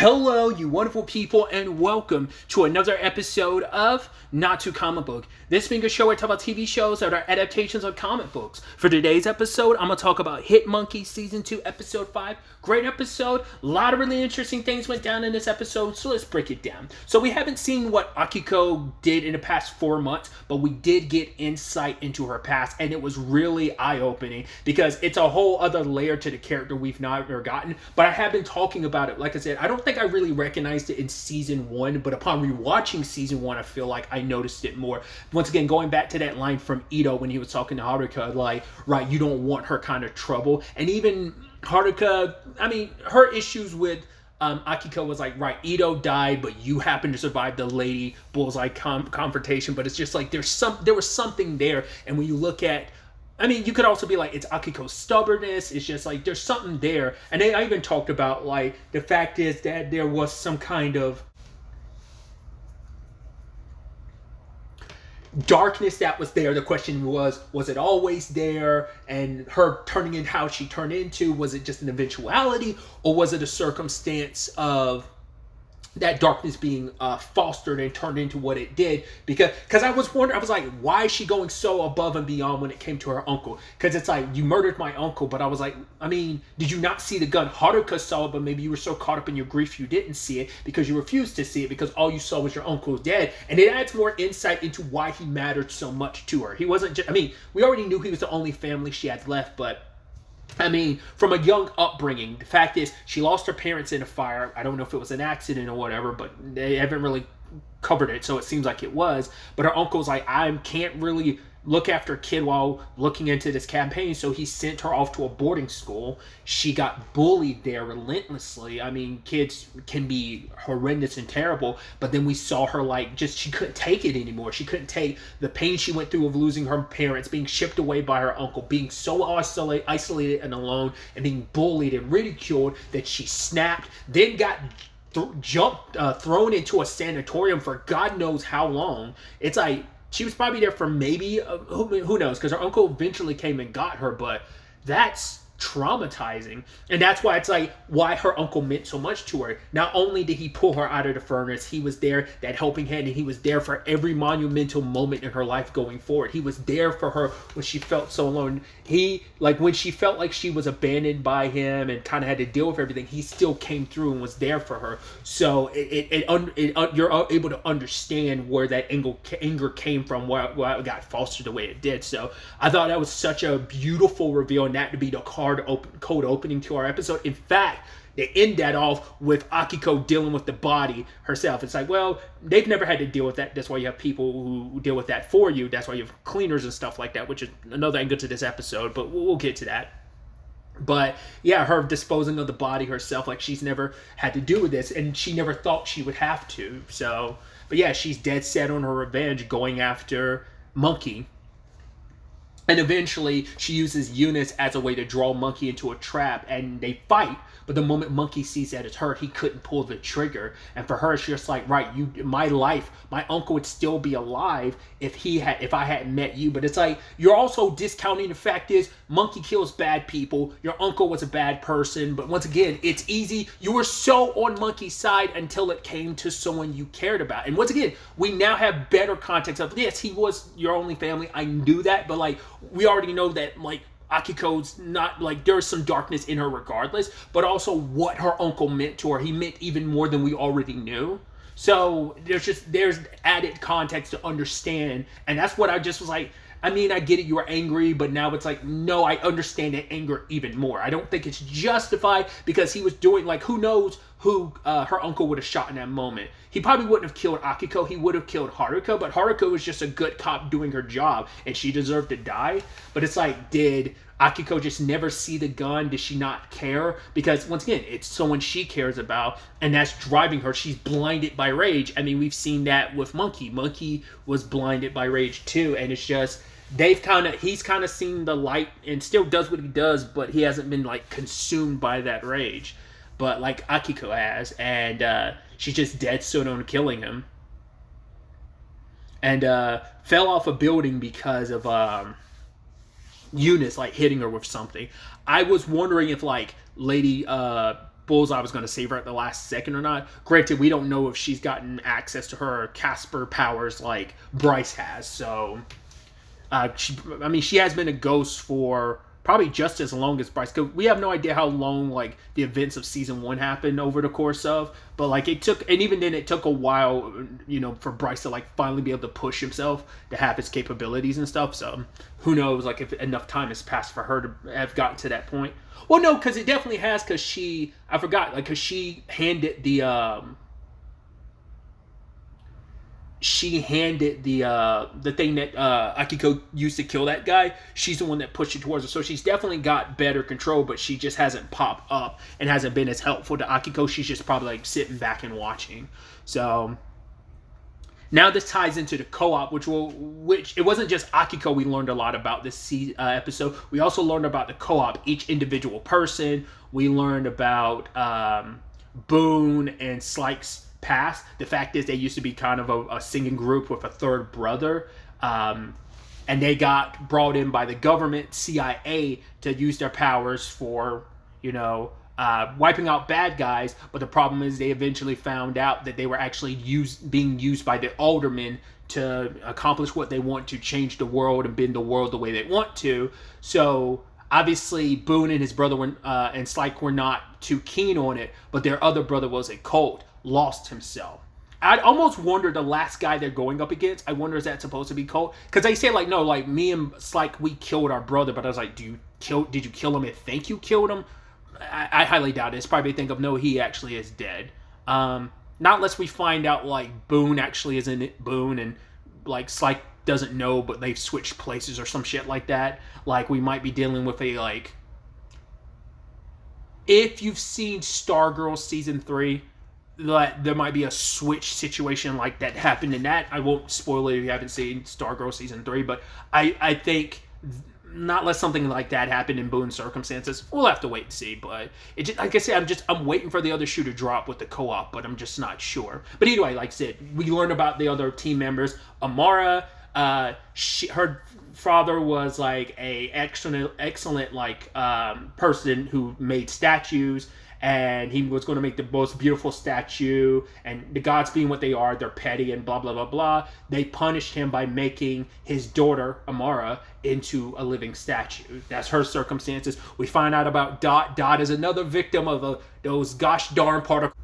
Hello, you wonderful people, and welcome to another episode of Not Too Comic Book. This being a show where I talk about TV shows that are adaptations of comic books. For today's episode, I'm going to talk about Hit Monkey Season 2, Episode 5. Great episode. A lot of really interesting things went down in this episode, so let's break it down. So we haven't seen what Akiko did in the past 4 months, but we did get insight into her past, and it was really eye-opening because it's a whole other layer to the character we've never gotten. But I have been talking about it. Like I said, I don't think I really recognized it in Season 1, but upon rewatching Season 1, I feel like I noticed it more. Once again, going back to that line from Ito when he was talking to Haruka, like, right, you don't want her kind of trouble. And even Haruka, I mean, her issues with Akiko was like, right, Ito died, but you happened to survive the Lady Bullseye confrontation. But it's just like there was something there. And when you look at, I mean, you could also be like, it's Akiko's stubbornness. It's just like there's something there. And I even talked about like the fact is that there was some kind of darkness that was there. The question was it always there? And her turning in how she turned into, was it just an eventuality, or was it a circumstance of that darkness being fostered and turned into what it did? Because I was wondering, I was like, why is she going so above and beyond when it came to her uncle? Because it's like, you murdered my uncle, but I was like, I mean, did you not see the gun? Haruka saw it, but maybe you were so caught up in your grief you didn't see it because you refused to see it because all you saw was your uncle dead. And it adds more insight into why he mattered so much to her. He wasn't just, I mean, we already knew he was the only family she had left, but I mean, from a young upbringing, the fact is she lost her parents in a fire. I don't know if it was an accident or whatever, but they haven't really covered it, so it seems like it was. But her uncle's like, I can't really look after a kid while looking into this campaign, so he sent her off to a boarding school. She got bullied there relentlessly. I mean, kids can be horrendous and terrible, but then we saw her like just, she couldn't take it anymore. She couldn't take the pain she went through of losing her parents, being shipped away by her uncle, being so isolated and alone, and being bullied and ridiculed that she snapped, then got thrown into a sanatorium for God knows how long. It's like, she was probably there for maybe, who knows, because her uncle eventually came and got her, but that's traumatizing. And that's why it's like, why her uncle meant so much to her. Not only did he pull her out of the furnace, he was there, that helping hand, and he was there for every monumental moment in her life going forward. He was there for her when she felt so alone. He, like, when she felt like she was abandoned by him and kind of had to deal with everything, he still came through and was there for her. So you're able to understand where that anger came from, why it got fostered the way it did. So I thought that was such a beautiful reveal, and that to be the code opening to our episode. In fact, they end that off with Akiko dealing with the body herself. It's like, well, they've never had to deal with that. That's why you have people who deal with that for you. That's why you have cleaners and stuff like that, which is another angle to this episode, but we'll get to that. But yeah, her disposing of the body herself, like she's never had to do with this, and she never thought she would have to. So, but yeah, she's dead set on her revenge, going after Monkey. And eventually, she uses Eunice as a way to draw Monkey into a trap, and they fight. But the moment Monkey sees that it's her, he couldn't pull the trigger. And for her, it's just like, right, my life, my uncle would still be alive if I hadn't met you. But it's like, you're also discounting the fact is, Monkey kills bad people. Your uncle was a bad person. But once again, it's easy. You were so on Monkey's side until it came to someone you cared about. And once again, we now have better context of, yes, he was your only family. I knew that, but like, we already know that, like, Akiko's not, like, there's some darkness in her regardless, but also what her uncle meant to her. He meant even more than we already knew. So there's added context to understand, and that's what I just was like, I mean, I get it, you were angry, but now it's like, no, I understand that anger even more. I don't think it's justified because he was doing, like, who knows who her uncle would have shot in that moment. He probably wouldn't have killed Akiko. He would have killed Haruka, but Haruka was just a good cop doing her job, and she deserved to die. But it's like, did Akiko just never see the gun? Did she not care? Because, once again, it's someone she cares about, and that's driving her. She's blinded by rage. I mean, we've seen that with Monkey. Monkey was blinded by rage, too, and it's just, he's kind of seen the light and still does what he does, but he hasn't been, like, consumed by that rage. But, like, Akiko has, and she's just dead set on killing him. And fell off a building because of Eunice, like, hitting her with something. I was wondering if, like, Lady Bullseye was going to save her at the last second or not. Granted, we don't know if she's gotten access to her Casper powers like Bryce has. So, she has been a ghost for probably just as long as Bryce. Cause we have no idea how long like the events of season 1 happened over the course of. But like it took, and even then it took a while, for Bryce to like finally be able to push himself to have his capabilities and stuff. So who knows, like if enough time has passed for her to have gotten to that point. Well, no, because it definitely has. Because she handed the thing that Akiko used to kill that guy. She's the one that pushed it towards her, so she's definitely got better control, but she just hasn't popped up and hasn't been as helpful to Akiko. She's just probably like sitting back and watching. So now this ties into the co-op, which it wasn't just Akiko we learned a lot about this episode. We also learned about the co-op, each individual person. We learned about Boone and Slyke's past. The fact is they used to be kind of a singing group with a third brother, and they got brought in by the government, CIA, to use their powers for wiping out bad guys. But the problem is they eventually found out that they were actually being used by the aldermen to accomplish what they want, to change the world and bend the world the way they want to. So obviously Boone and his brother and Slyke were not too keen on it, but their other brother was a cult, lost himself. I'd almost wonder the last guy they're going up against, I wonder, is that supposed to be Colt? Because they say like, no, like me and Slyke, we killed our brother, but I was like, did you kill him and think you killed him? I highly doubt it. It's probably think of, no, he actually is dead. Not unless we find out like Boone actually isn't it Boone, and like Slyke doesn't know, but they've switched places or some shit like that. Like we might be dealing with a like, if you've seen Stargirl season 3, that there might be a switch situation like that happened in that. I won't spoil it if you haven't seen Stargirl season 3, but I think not unless something like that happened in Boone's circumstances. We'll have to wait and see. But it just, like I said, I'm waiting for the other shoe to drop with the co-op, but I'm just not sure. But either way, like I said, we learned about the other team members. Amara, her father was like a excellent like person who made statues, and he was going to make the most beautiful statue, and the gods being what they are, they're petty and blah blah blah blah. They punished him by making his daughter Amara into a living statue. That's her circumstances. We find out about Dot. Dot is another victim of those gosh darn particles.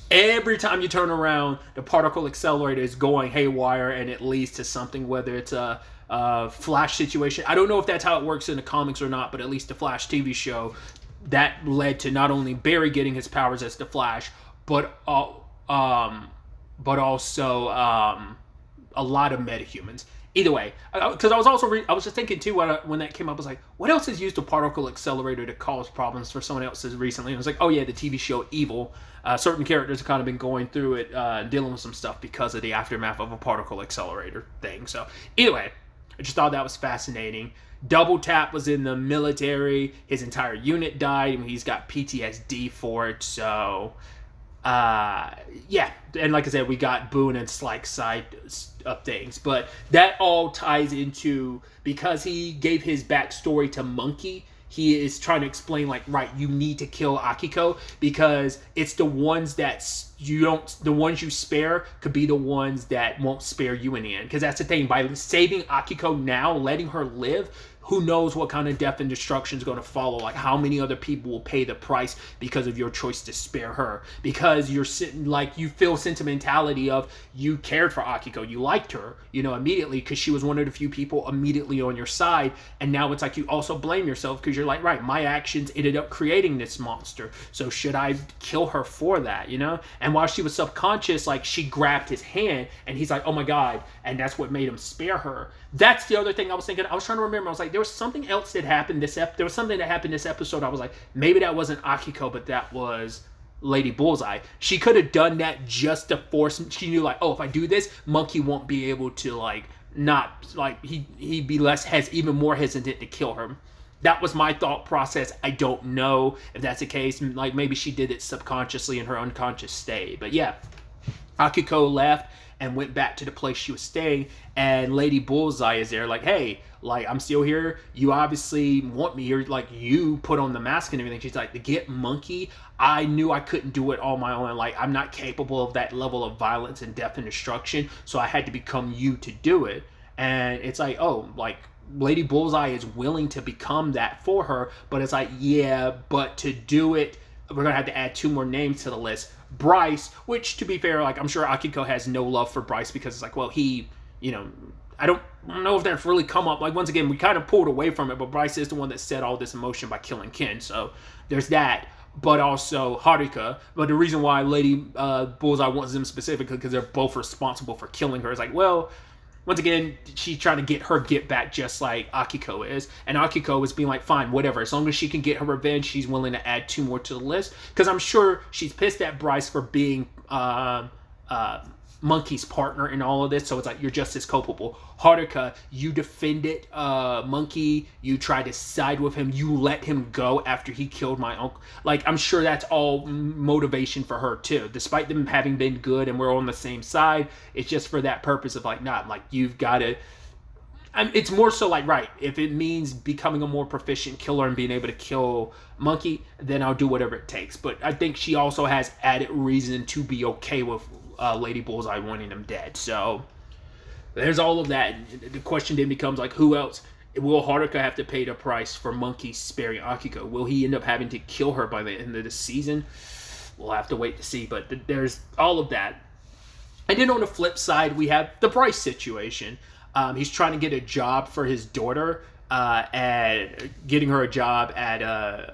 Every time you turn around, the particle accelerator is going haywire, and it leads to something, whether it's a Flash situation. I don't know if that's how it works in the comics or not, but at least the Flash TV show, that led to not only Barry getting his powers as the Flash, but also a lot of metahumans. Either way, because I was just thinking too when that came up, I was like, what else has used a particle accelerator to cause problems for someone else recently? And I was like, oh yeah, the TV show Evil. Certain characters have kind of been going through it, dealing with some stuff because of the aftermath of a particle accelerator thing. So either way, I just thought that was fascinating. Double Tap was in the military. His entire unit died, and he's got PTSD for it. So, yeah. And like I said, we got Boone and Slyke's side of things. But that all ties into, because he gave his backstory to Monkey, he is trying to explain, like, right, you need to kill Akiko, because it's the ones that the ones you spare could be the ones that won't spare you in the end. Because that's the thing, by saving Akiko now, letting her live, who knows what kind of death and destruction is going to follow. Like, how many other people will pay the price because of your choice to spare her? Because you're sitting, like, you feel sentimentality of, you cared for Akiko, you liked her, immediately, because she was one of the few people immediately on your side. And now it's like you also blame yourself, because you're like, right, my actions ended up creating this monster, so should I kill her for that? And while she was subconscious, like, she grabbed his hand, and he's like, oh my god, and that's what made him spare her. That's the other thing I was thinking. I was trying to remember. I was like, there was something else that happened there was something that happened this episode. I was like, maybe that wasn't Akiko, but that was Lady Bullseye. She could have done that just to force. She knew, like, oh, if I do this, Monkey won't be able to, like, not, like, he'd be even more hesitant to kill her. That was my thought process. I don't know if that's the case. Like, maybe she did it subconsciously in her unconscious state. But yeah. Akiko left and went back to the place she was staying, and Lady Bullseye is there like, hey, like, I'm still here. You obviously want me here. Like, you put on the mask and everything. She's like, to get Monkey, I knew I couldn't do it on my own. Like, I'm not capable of that level of violence and death and destruction, so I had to become you to do it. And it's like, oh, like, Lady Bullseye is willing to become that for her, but it's like, yeah, but to do it, we're gonna have to add 2 more names to the list. Bryce, which, to be fair, like, I'm sure Akiko has no love for Bryce because it's like, well, he, you know, I don't know if that's really come up. Like, once again, we kind of pulled away from it, but Bryce is the one that set all this in motion by killing Ken, so there's that. But also Haruka. But the reason why Lady Bullseye wants them specifically because they're both responsible for killing her. It's like, well, once again, she's trying to get her get back just like Akiko is. And Akiko is being like, fine, whatever. As long as she can get her revenge, she's willing to add 2 more to the list. Because I'm sure she's pissed at Bryce for being Monkey's partner in all of this. So it's like, you're just as culpable. Haruka, you defended Monkey. You tried to side with him. You let him go after he killed my uncle. Like, I'm sure that's all motivation for her too. Despite them having been good and we're on the same side, it's just for that purpose of like, not like, you've got to... it's more so like, right, if it means becoming a more proficient killer and being able to kill Monkey, then I'll do whatever it takes. But I think she also has added reason to be okay with Lady Bullseye wanting him dead. So there's all of that. The question then becomes like, who else? Will Haruka have to pay the price for Monkey sparing Akiko? Will he end up having to kill her by the end of the season? We'll have to wait to see. But there's all of that. And then on the flip side, we have the Bryce situation. He's trying to get a job for his daughter, and getting her a job at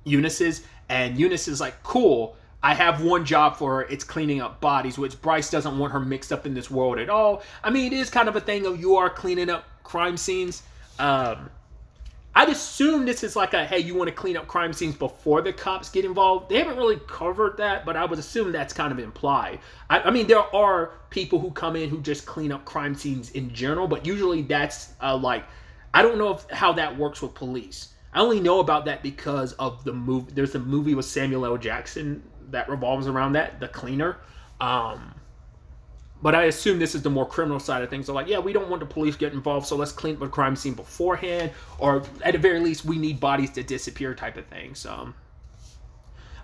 Eunice's. And Eunice is like, cool, I have one job for her. It's cleaning up bodies, which Bryce doesn't want her mixed up in this world at all. I mean, it is kind of a thing of you are cleaning up crime scenes. I'd assume this is like a, hey, you want to clean up crime scenes before the cops get involved. They haven't really covered that, but I would assume that's kind of implied. I mean, there are people who come in who just clean up crime scenes in general, but usually that's like, I don't know how that works with police. I only know about that because of the movie. There's a movie with Samuel L. Jackson that revolves around that, The Cleaner. But I assume this is the more criminal side of things. So like, yeah, we don't want the police to get involved, so let's clean up a crime scene beforehand, or at the very least, we need bodies to disappear type of thing. So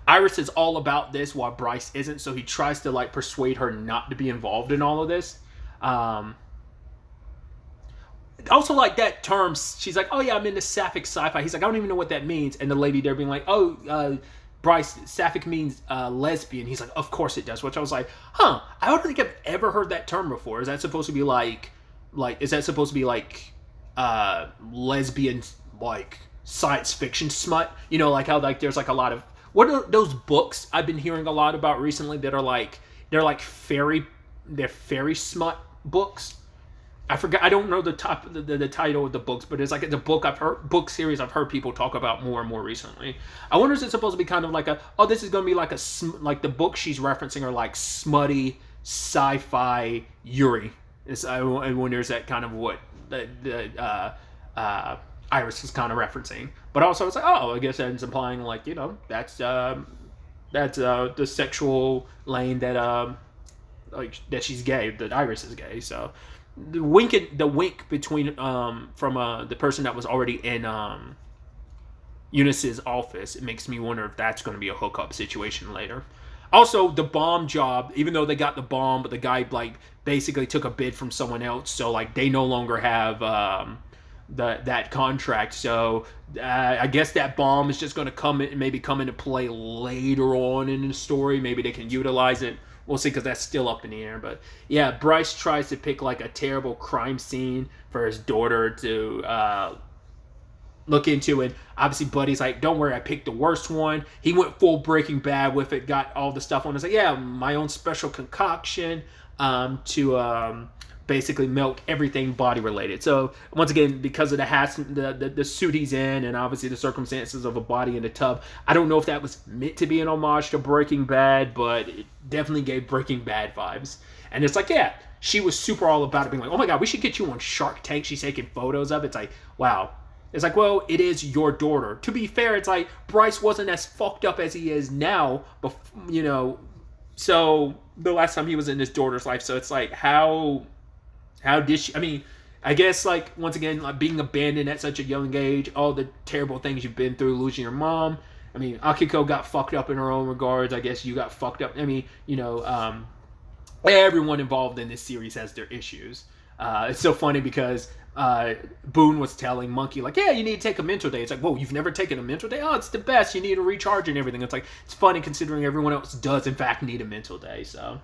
Iris is all about this while Bryce isn't, so he tries to like persuade her not to be involved in all of this. Also, like, that term, she's like, oh yeah, I'm into sapphic sci-fi. He's like, I don't even know what that means. And the lady there being like, oh, Bryce, sapphic means lesbian. He's like, of course it does. Which I was like, huh, I don't think I've ever heard that term before. Is that supposed to be like lesbian, like, science fiction smut? You know, like how, like, there's like a lot of, what are those books I've been hearing a lot about recently that are like, they're fairy smut books? I forgot. I don't know the title of the books, but it's like the book series I've heard people talk about more and more recently. I wonder if it's supposed to be kind of like this is going to be like like the books she's referencing are like smutty sci-fi Yuri. I wonder is that kind of what Iris is kind of referencing. But also it's like, oh, I guess that's implying like, you know, that's the sexual lane that like that she's gay, that Iris is gay, so. The wink between from the person that was already in Eunice's office, it makes me wonder if that's going to be a hookup situation later. Also, the bomb job, even though they got the bomb, but the guy like basically took a bid from someone else, so like they no longer have that contract. So I guess that bomb is just going to come into play later on in the story. Maybe they can utilize it. We'll see, because that's still up in the air. But yeah, Bryce tries to pick like a terrible crime scene for his daughter to look into, and obviously Buddy's like, don't worry, I picked the worst one. He went full Breaking Bad with it, got all the stuff on. It's like, yeah, my own special concoction to basically milk everything body related. So once again, because of the suit he's in, and obviously the circumstances of a body in a tub, I don't know if that was meant to be an homage to Breaking Bad, but it definitely gave Breaking Bad vibes. And it's like, yeah, she was super all about it, being like, oh my god, we should get you on Shark Tank. She's taking photos of it. It's like, wow. It's like, well, it is your daughter. To be fair, it's like Bryce wasn't as fucked up as he is now, but you know, so the last time he was in his daughter's life, so it's like how did she, I mean, I guess like once again, like being abandoned at such a young age, all the terrible things you've been through, losing your mom. I mean, Akiko got fucked up in her own regards. I guess you got fucked up. I mean, everyone involved in this series has their issues. It's so funny because Boone was telling Monkey, like, yeah, you need to take a mental day. It's like, whoa, you've never taken a mental day? Oh, it's the best. You need to recharge and everything. It's like, it's funny considering everyone else does, in fact, need a mental day. So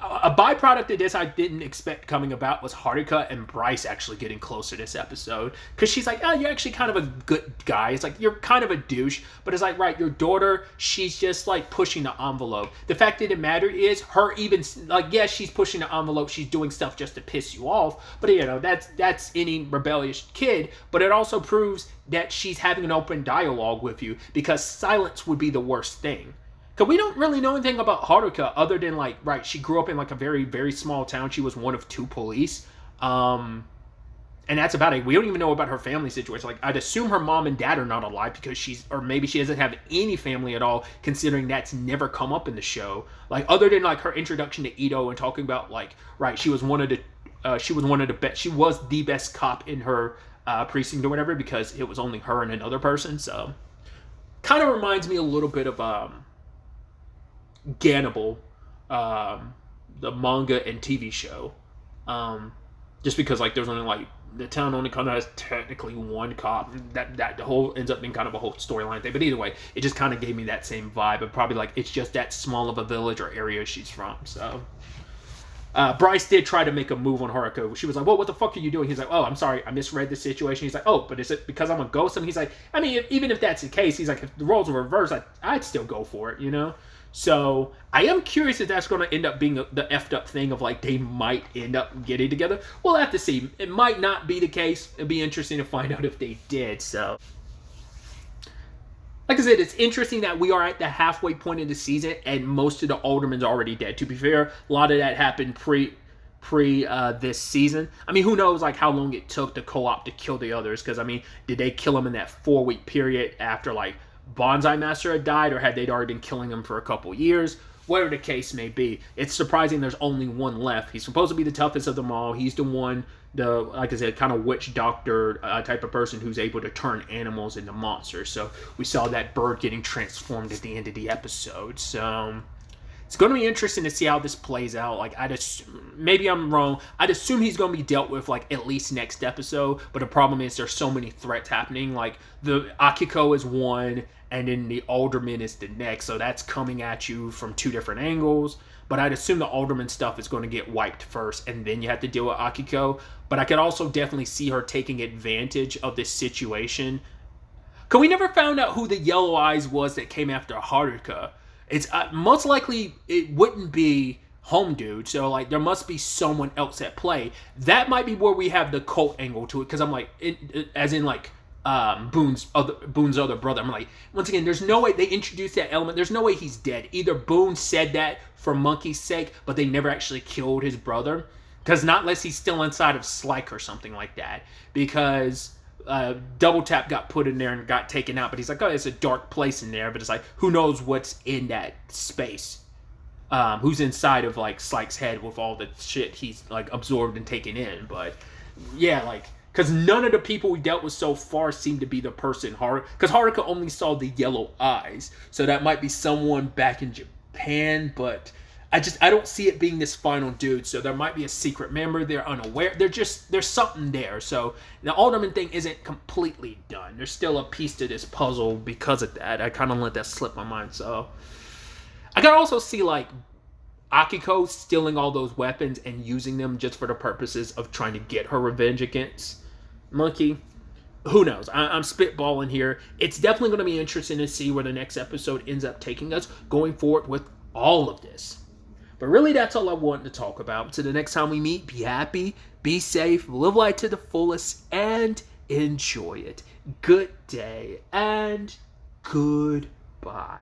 a byproduct of this I didn't expect coming about was Haruka and Bryce actually getting closer this episode. Because she's like, oh, you're actually kind of a good guy. It's like, you're kind of a douche. But it's like, right, your daughter, she's just like pushing the envelope. The fact that it matters is her even, like, yes, she's pushing the envelope. She's doing stuff just to piss you off. But, that's any rebellious kid. But it also proves that she's having an open dialogue with you. Because silence would be the worst thing. Because we don't really know anything about Haruka other than, like, right, she grew up in, like, a very, very small town. She was one of 2 police. And that's about it. We don't even know about her family situation. Like, I'd assume her mom and dad are not alive because or maybe she doesn't have any family at all, considering that's never come up in the show. Like, other than, like, her introduction to Ito and talking about, like, right, she was the best cop in her precinct or whatever because it was only her and another person. So, kind of reminds me a little bit of, Gannibal, the manga and TV show, just because like there's only like the town only kind of has technically one cop. That the whole ends up being kind of a whole storyline thing. But either way, it just kind of gave me that same vibe of probably like it's just that small of a village or area she's from. So Bryce did try to make a move on Haruka. She was like, well, what the fuck are you doing? He's like, oh, I'm sorry, I misread the situation. He's like, oh, but is it because I'm a ghost? And he's like, I mean, even if that's the case, he's like, if the roles were reversed, I'd still go for it, So I am curious if that's going to end up being the effed up thing of like they might end up getting together. We'll have to see. It might not be the case. It'd be interesting to find out if they did. So, like I said, it's interesting that we are at the halfway point of the season and most of the aldermen's already dead. To be fair, a lot of that happened pre this season. I mean, who knows like how long it took the co-op to kill the others? Because I mean, did they kill them in that 4-week period after like Bonsai Master had died, or had they already been killing him for a couple years? Whatever the case may be, it's surprising there's only one left. He's supposed to be the toughest of them all. He's the one, like I said, kind of witch doctor type of person who's able to turn animals into monsters. So we saw that bird getting transformed at the end of the episode. So it's going to be interesting to see how this plays out. Like, maybe I'm wrong. I'd assume he's going to be dealt with, like, at least next episode. But the problem is there's so many threats happening. Like, the Akiko is one, and then the Alderman is the next. So that's coming at you from 2 different angles. But I'd assume the Alderman stuff is going to get wiped first, and then you have to deal with Akiko. But I could also definitely see her taking advantage of this situation. Because we never found out who the Yellow Eyes was that came after Haruka. It's most likely it wouldn't be Home Dude, so like there must be someone else at play. That might be where we have the cult angle to it, because I'm like, as in like Boone's other brother. I'm like, once again, there's no way they introduced that element. There's no way he's dead. Either Boone said that for Monkey's sake, but they never actually killed his brother, because not unless he's still inside of Slyke or something like that, because Double Tap got put in there and got taken out, but he's like, oh, it's a dark place in there, but it's like, who knows what's in that space, who's inside of like Slyke's head with all the shit he's like absorbed and taken in. But yeah, like, because none of the people we dealt with so far seem to be the person because Haruka only saw the yellow eyes, so that might be someone back in Japan, but I don't see it being this final dude. So there might be a secret member. They're unaware. There's something there. So the Alderman thing isn't completely done. There's still a piece to this puzzle because of that. I kind of let that slip my mind. So I can also see like Akiko stealing all those weapons and using them just for the purposes of trying to get her revenge against Monkey. Who knows? I'm spitballing here. It's definitely going to be interesting to see where the next episode ends up taking us going forward with all of this. But really, that's all I wanted to talk about. Until the next time we meet, be happy, be safe, live life to the fullest, and enjoy it. Good day, and goodbye.